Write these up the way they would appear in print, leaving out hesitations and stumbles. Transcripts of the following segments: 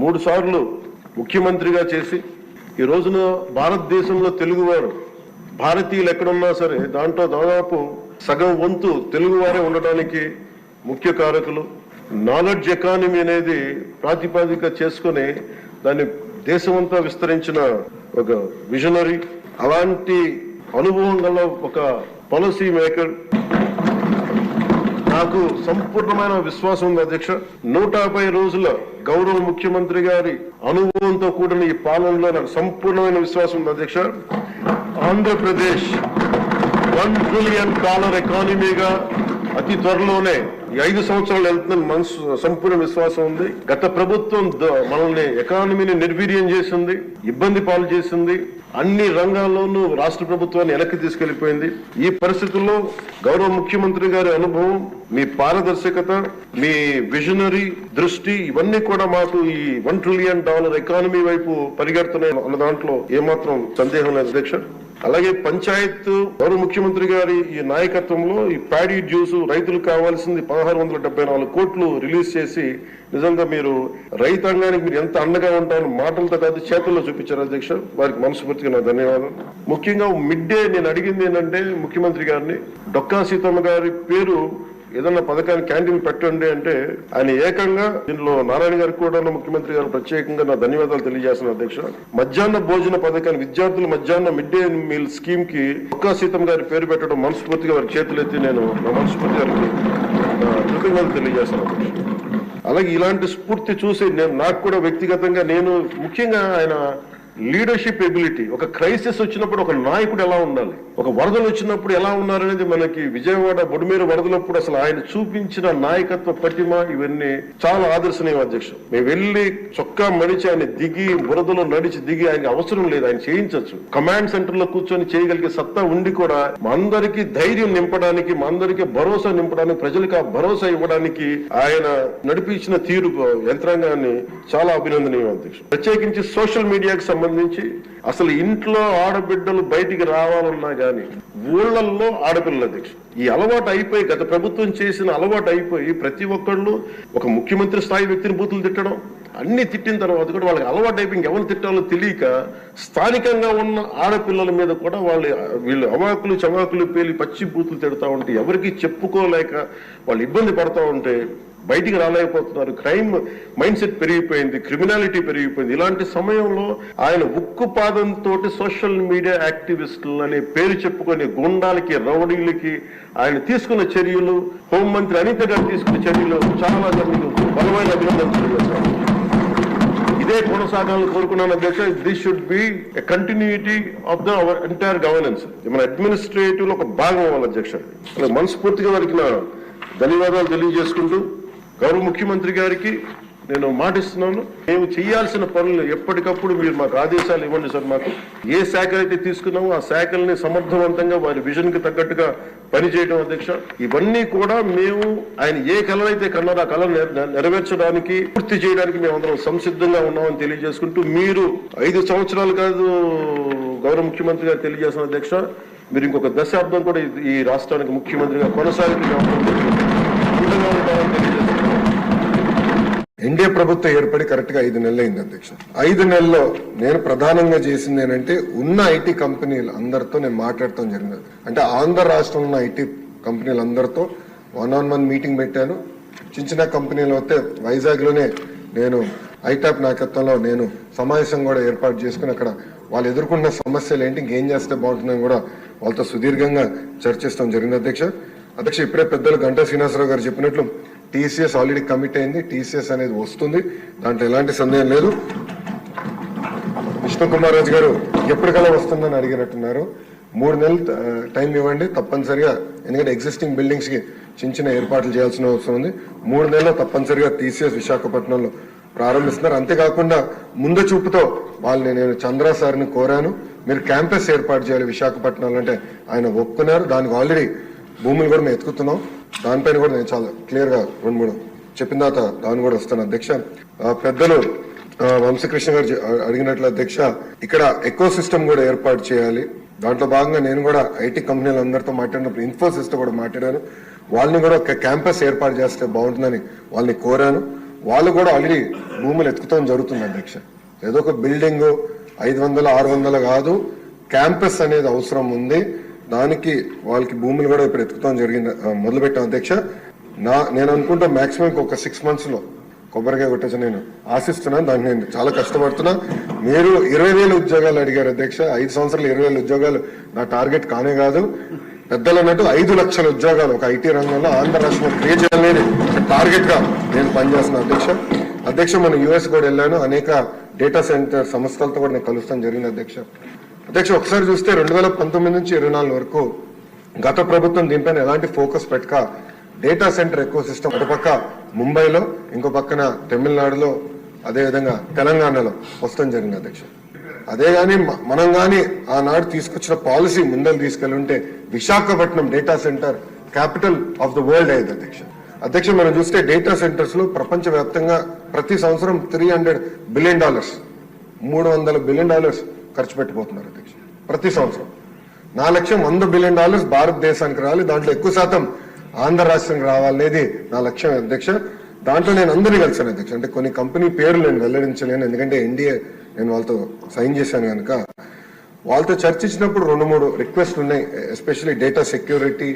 3 సార్లు ముఖ్యమంత్రిగా చేసి ఈ రోజున భారతదేశంలో తెలుగువారు భారతీయులు ఎక్కడున్నా సరే దాంట్లో దాదాపు సగం వంతు తెలుగువారే ఉండటానికి ముఖ్య కారకులు. నాలెడ్జ్ ఎకానమీ అనేది ప్రాతిపదిక చేసుకుని దాన్ని దేశమంతా విస్తరించిన ఒక విజనరీ, అలాంటి అనుభవం గల ఒక పాలసీ మేకర్. నాకు సంపూర్ణమైన విశ్వాసం ఉంది అధ్యక్ష. 150 రోజుల గౌరవ ముఖ్యమంత్రి గారి అనుభవంతో కూడిన ఈ పాలనలో నాకు సంపూర్ణమైన విశ్వాసం ఉంది అధ్యక్ష. ఆంధ్రప్రదేశ్ $1 ట్రిలియన్ ఎకానమీగా అతి త్వరలోనే ఈ 5 సంవత్సరాలు వెళ్తుందని మనసు సంపూర్ణ విశ్వాసం ఉంది. గత ప్రభుత్వం మనల్ని ఎకానమీని నిర్వీర్యం చేసింది, ఇబ్బంది పాలు చేసింది, అన్ని రంగాల్లోనూ రాష్ట్ర ప్రభుత్వాన్ని వెనక్కి తీసుకెళ్లిపోయింది. ఈ పరిస్థితుల్లో గౌరవ ముఖ్యమంత్రి గారి అనుభవం, మీ పారదర్శకత, మీ విజనరీ దృష్టి ఇవన్నీ కూడా మాకు ఈ $1 ట్రిలియన్ ఎకానమీ వైపు పరిగెడుతున్నాయి అన్న దాంట్లో ఏమాత్రం సందేహం లేదు అధ్యక్ష. అలాగే పంచాయత్ గౌరవ ముఖ్యమంత్రి గారి ఈ నాయకత్వంలో ఈ ప్యాడీ డ్యూస్ రైతులకు కావాల్సింది 1674 కోట్లు రిలీజ్ చేసి నిజంగా మీరు రైతాంగానికి మీరు ఎంత అండగా ఉంటారని మాటలతో కాదు చేతుల్లో చూపించారు అధ్యక్ష. వారికి మనస్ఫూర్తిగా నా ధన్యవాదాలు. ముఖ్యంగా మిడ్ డే నేను అడిగింది ఏంటంటే ముఖ్యమంత్రి గారిని, డొక్కా సీతమ్మ గారి పేరు ఏదన్నా పథకాన్ని క్యాంటీన్ పెట్టండి అంటే ఆయన ఏకంగా దీనిలో నారాయణ గారికి కూడా ముఖ్యమంత్రి గారు ప్రత్యేకంగా నా ధన్యవాదాలు తెలియజేస్తున్నాను అధ్యక్ష. మధ్యాహ్న భోజన పథకాన్ని విద్యార్థులు మధ్యాహ్న మిడ్ డే మీల్ స్కీమ్ కి డొక్కా సీతమ్మ గారి పేరు పెట్టడం మనస్ఫూర్తిగా వారి చేతులెత్తి నేను నా మనస్ఫూర్తి గారికి కృతజ్ఞతలు తెలియజేస్తున్నాను అధ్యక్ష. అలాగే ఇలాంటి స్ఫూర్తి చూసి నాకు కూడా వ్యక్తిగతంగా నేను ముఖ్యంగా ఆయన లీడర్షిప్ ఎబిలిటీ, ఒక క్రైసిస్ వచ్చినప్పుడు ఒక నాయకుడు ఎలా ఉండాలి, ఒక వరదలు వచ్చినప్పుడు ఎలా ఉన్నారనేది మనకి విజయవాడ బొడుమేరు వరదలప్పుడు అసలు ఆయన చూపించిన నాయకత్వ పటిమ ఇవన్నీ చాలా ఆదర్శనీయం అధ్యక్ష. మేము వెళ్ళి చొక్కా మడిచి ఆయన దిగి బురదలో నడిచి దిగి ఆయన అవసరం లేదు, ఆయన చేయించవచ్చు. కమాండ్ సెంటర్ లో కూర్చొని చేయగలిగే సత్తా ఉండి కూడా మా అందరికీ ధైర్యం నింపడానికి, మా అందరికీ భరోసా నింపడానికి, ప్రజలకు ఆ భరోసా ఇవ్వడానికి ఆయన నడిపించిన తీరు యంత్రాంగాన్ని చాలా అభినందనీయం అధ్యక్ష. ప్రత్యేకించి సోషల్ మీడియాకి సంబంధించి అసలు ఇంట్లో ఆడబిడ్డలు బయటికి రావాలన్నా గానీ ఊళ్ళల్లో ఆడపిల్లల అధ్యక్ష ఈ అలవాటు అయిపోయి, గత ప్రభుత్వం చేసిన అలవాటు అయిపోయి ప్రతి ఒక్కళ్ళు ఒక ముఖ్యమంత్రి స్థాయి వ్యక్తిని బూతులు తిట్టడం, అన్ని తిట్టిన తర్వాత కూడా వాళ్ళకి అలవాటు అయిపోయి ఇంకెవరు తిట్టాలో తెలియక స్థానికంగా ఉన్న ఆడపిల్లల మీద కూడా వీళ్ళు అవాకులు చవాకులు పేలి పచ్చి బూతులు తిడతా ఉంటే ఎవరికి చెప్పుకోలేక వాళ్ళు ఇబ్బంది పడతా ఉంటే బయటికి రాలేకపోతున్నారు. క్రైమ్ మైండ్ సెట్ పెరిగిపోయింది, క్రిమినాలిటీ పెరిగిపోయింది. ఇలాంటి సమయంలో ఆయన ఉక్కుపాదంతో సోషల్ మీడియా యాక్టివిస్టులు అనే పేరు చెప్పుకొని గుండాలకి, రౌడీలకి ఆయన తీసుకున్న చర్యలు, హోంమంత్రి అనిత గారు తీసుకున్న చర్యలు చాలా బలమైన అభినందనలు. ఇదే కొనసాగాలని కోరుకున్నాను అధ్యక్ష. This should be a continuity of the our entire governance. మన అడ్మినిస్ట్రేటివ్ లో ఒక భాగం అవ్వాలి అధ్యక్ష. మనస్ఫూర్తిగా వారికి నా ధన్యవాదాలు తెలియజేసుకుంటూ గౌరవ ముఖ్యమంత్రి గారికి నేను మాటిస్తున్నాను, మేము చేయాల్సిన పనులు ఎప్పటికప్పుడు మీరు మాకు ఆదేశాలు ఇవ్వండి సార్. మాకు ఏ శాఖ అయితే తీసుకున్నామో ఆ శాఖల్ని సమర్థవంతంగా వారి విజన్ కి తగ్గట్టుగా పనిచేయడం అధ్యక్ష. ఇవన్నీ కూడా మేము ఆయన ఏ కళనైతే కన్నారో ఆ కళ నెరవేర్చడానికి, పూర్తి చేయడానికి మేము అందరం సంసిద్ధంగా ఉన్నామని తెలియజేసుకుంటూ, మీరు 5 సంవత్సరాలు కాదు గౌరవ ముఖ్యమంత్రి గారు తెలియజేస్తున్న అధ్యక్ష, మీరు ఇంకొక దశాబ్దం కూడా ఈ రాష్ట్రానికి ముఖ్యమంత్రిగా కొనసాగి ఎన్డీఏ ప్రభుత్వం ఏర్పడి కరెక్ట్ గా 5 నెలలు అయింది అధ్యక్ష. 5 నెలల్లో నేను ప్రధానంగా చేసింది ఏంటంటే ఉన్న ఐటీ కంపెనీలు అందరితో నేను మాట్లాడటం జరిగింది. అంటే ఆంధ్ర రాష్ట్రంలో ఉన్న ఐటీ కంపెనీలు అందరితో 1-on-1 మీటింగ్ పెట్టాను. చిన్న కంపెనీలు అయితే వైజాగ్ లోనే నేను ఐటాప్ నాయకత్వంలో నేను సమావేశం కూడా ఏర్పాటు చేసుకుని అక్కడ వాళ్ళు ఎదుర్కొన్న సమస్యలు ఏంటి, ఇంకేం చేస్తే బాగుంటుందని కూడా వాళ్ళతో సుదీర్ఘంగా చర్చిస్తాం జరిగింది అధ్యక్ష. ఇప్పుడే పెద్దలు గంటా శ్రీనివాసరావు గారు చెప్పినట్లు టీసీఎస్ ఆల్రెడీ కమిట్ అయింది. టీసీఎస్ అనేది వస్తుంది, దాంట్లో ఎలాంటి సందేహం లేదు. విష్ణు కుమార్ రాజు గారు ఎప్పటికల్లా వస్తుందని అడిగినట్టున్నారు. 3 నెలలు టైం ఇవ్వండి తప్పనిసరిగా, ఎందుకంటే ఎగ్జిస్టింగ్ బిల్డింగ్స్ కి చిన్న ఏర్పాట్లు చేయాల్సిన అవసరం ఉంది. 3 నెలల్లో తప్పనిసరిగా టీసీఎస్ విశాఖపట్నంలో ప్రారంభిస్తున్నారు. అంతేకాకుండా ముందు చూపుతో వాళ్ళని నేను చంద్ర సార్ని కోరాను, మీరు క్యాంపస్ ఏర్పాటు చేయాలి విశాఖపట్నంలో అంటే ఆయన ఒప్పుకున్నారు. దానికి ఆల్రెడీ భూములు కూడా మేము ఎత్తుకుతున్నాం. దానిపైన కూడా నేను చాలా క్లియర్ గా 2-3 చెప్పిన తర్వాత దాని కూడా వస్తాను అధ్యక్ష. పెద్దలు వంశకృష్ణ గారు అడిగినట్లు అధ్యక్ష, ఇక్కడ ఎకో సిస్టమ్ కూడా ఏర్పాటు చేయాలి. దాంట్లో భాగంగా నేను కూడా ఐటీ కంపెనీలు అందరితో మాట్లాడినప్పుడు ఇన్ఫోసిస్ తో కూడా మాట్లాడాను. వాళ్ళని కూడా ఒక క్యాంపస్ ఏర్పాటు చేస్తే బాగుంటుందని వాళ్ళని కోరాను. వాళ్ళు కూడా ఆల్రెడీ భూములు ఎత్తుకుతాం జరుగుతుంది అధ్యక్ష. ఏదో ఒక బిల్డింగ్ 500 600 కాదు, క్యాంపస్ అనేది అవసరం ఉంది. దానికి వాళ్ళకి భూములు కూడా ఇప్పుడు ఎత్తుకుతాం జరిగింది, మొదలుపెట్టాం అధ్యక్ష. నేను అనుకుంటా మాక్సిమం ఒక 6 months లో కొబ్బరికాయ కొట్టచ్చు నేను ఆశిస్తున్నాను. దానికి నేను చాలా కష్టపడుతున్నా. మీరు 20,000 ఉద్యోగాలు అడిగారు అధ్యక్ష. 5 సంవత్సరాలు 20,000 ఉద్యోగాలు నా టార్గెట్ కానే కాదు. పెద్దలు అన్నట్టు 5 లక్షల ఉద్యోగాలు ఒక ఐటీ రంగంలో ఆంధ్ర రాష్ట్రంలో క్రియేట్ చేయాలనేది టార్గెట్ గా నేను పనిచేస్తున్నాను అధ్యక్ష. మనం యుఎస్ కూడా వెళ్ళాను, అనేక డేటా సెంటర్ సంస్థలతో కూడా నేను కలుస్తాను జరిగింది అధ్యక్ష. ఒకసారి చూస్తే 2019 నుంచి 24 వరకు గత ప్రభుత్వం దీనిపైన ఎలాంటి ఫోకస్ పెట్టక డేటా సెంటర్ ఎకో సిస్టమ్ ఒక పక్క ముంబైలో, ఇంకో పక్కన తమిళనాడులో, అదేవిధంగా తెలంగాణలో వస్తాం జరిగింది అధ్యక్ష. అదే గాని మనం గాని ఆనాడు తీసుకొచ్చిన పాలసీ ముందలు తీసుకెళ్ళి ఉంటే Visakhapatnam data centre capital of the world అయ్యేది అధ్యక్ష. మనం చూస్తే డేటా సెంటర్స్ లో ప్రపంచ వ్యాప్తంగా ప్రతి సంవత్సరం $300 బిలియన్ $300 బిలియన్ ఖర్చు పెట్టిపోతున్నారు అధ్యక్ష ప్రతి సంవత్సరం. నా లక్ష్యం $100 బిలియన్ భారతదేశానికి రావాలి, దాంట్లో ఎక్కువ శాతం ఆంధ్ర రాష్ట్రానికి రావాలనేది నా లక్ష్యం అధ్యక్ష. దాంట్లో నేను అందరినీ కలిసాను అధ్యక్ష. అంటే కొన్ని కంపెనీ పేర్లు నేను వెల్లడించలేను, ఎందుకంటే ఎన్డీఏ నేను వాళ్ళతో సైన్ చేశాను కనుక. వాళ్ళతో చర్చించినప్పుడు 2-3 రిక్వెస్ట్లు ఉన్నాయి, ఎస్పెషల్లీ డేటా సెక్యూరిటీ,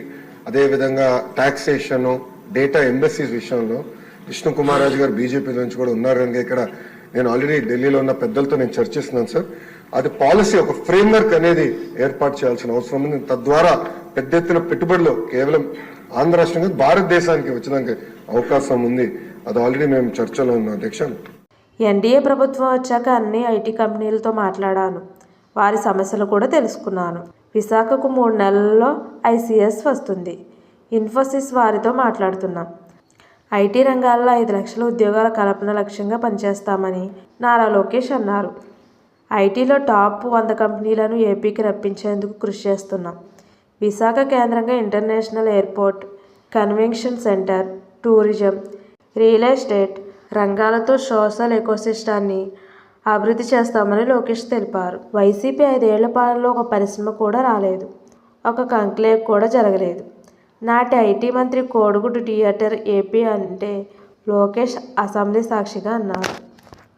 అదేవిధంగా టాక్సేషన్, డేటా ఎంబసీస్ విషయంలో. విష్ణు కుమార్ రాజు గారు బీజేపీ నుంచి కూడా ఉన్నారు కనుక ఇక్కడ నేను ఆల్రెడీ ఢిల్లీలో ఉన్న పెద్దలతో నేను చర్చిస్తున్నాను సార్. అది పాలసీ ఒక ఫ్రేమ్వర్క్ అనేది ఏర్పాటు చేయాల్సిన అవసరం ఉంది. తద్వారా పెద్ద ఎత్తున పెట్టుబడులు కేవలం ఆంధ్ర రాష్ట్రంగా భారతదేశానికి వచ్చడానికి అవకాశం ఉంది. అది ఆల్రెడీ మేము చర్చలో ఉన్నాం అధ్యక్ష. ఎన్డీఏ ప్రభుత్వం వచ్చాక అన్ని ఐటీ కంపెనీలతో మాట్లాడాను, వారి సమస్యలు కూడా తెలుసుకున్నాను. విశాఖకు 3 నెలల్లో ఐసీఎస్ వస్తుంది. ఇన్ఫోసిస్ వారితో మాట్లాడుతున్నాం. ఐటీ రంగాల్లో 5 లక్షల ఉద్యోగాల కల్పన లక్ష్యంగా పనిచేస్తామని నారా లోకేష్ అన్నారు. ఐటీలో టాప్ 100 కంపెనీలను ఏపీకి రప్పించేందుకు కృషి చేస్తున్నాం. విశాఖ కేంద్రంగా international airport, convention centre, tourism, real estate రంగాలతో సోషల్ ఎకోసిస్టాన్ని అభివృద్ధి చేస్తామని లోకేష్ తెలిపారు. వైసీపీ 5 ఏళ్ల పాలనలో ఒక పరిశ్రమ కూడా రాలేదు, ఒక కంక్లేవ్ కూడా జరగలేదు. నాటి ఐటీ మంత్రి కోడిగుడ్డు థియేటర్ ఏపీ అంటే లోకేష్ అసెంబ్లీ సాక్షిగా అన్నారు.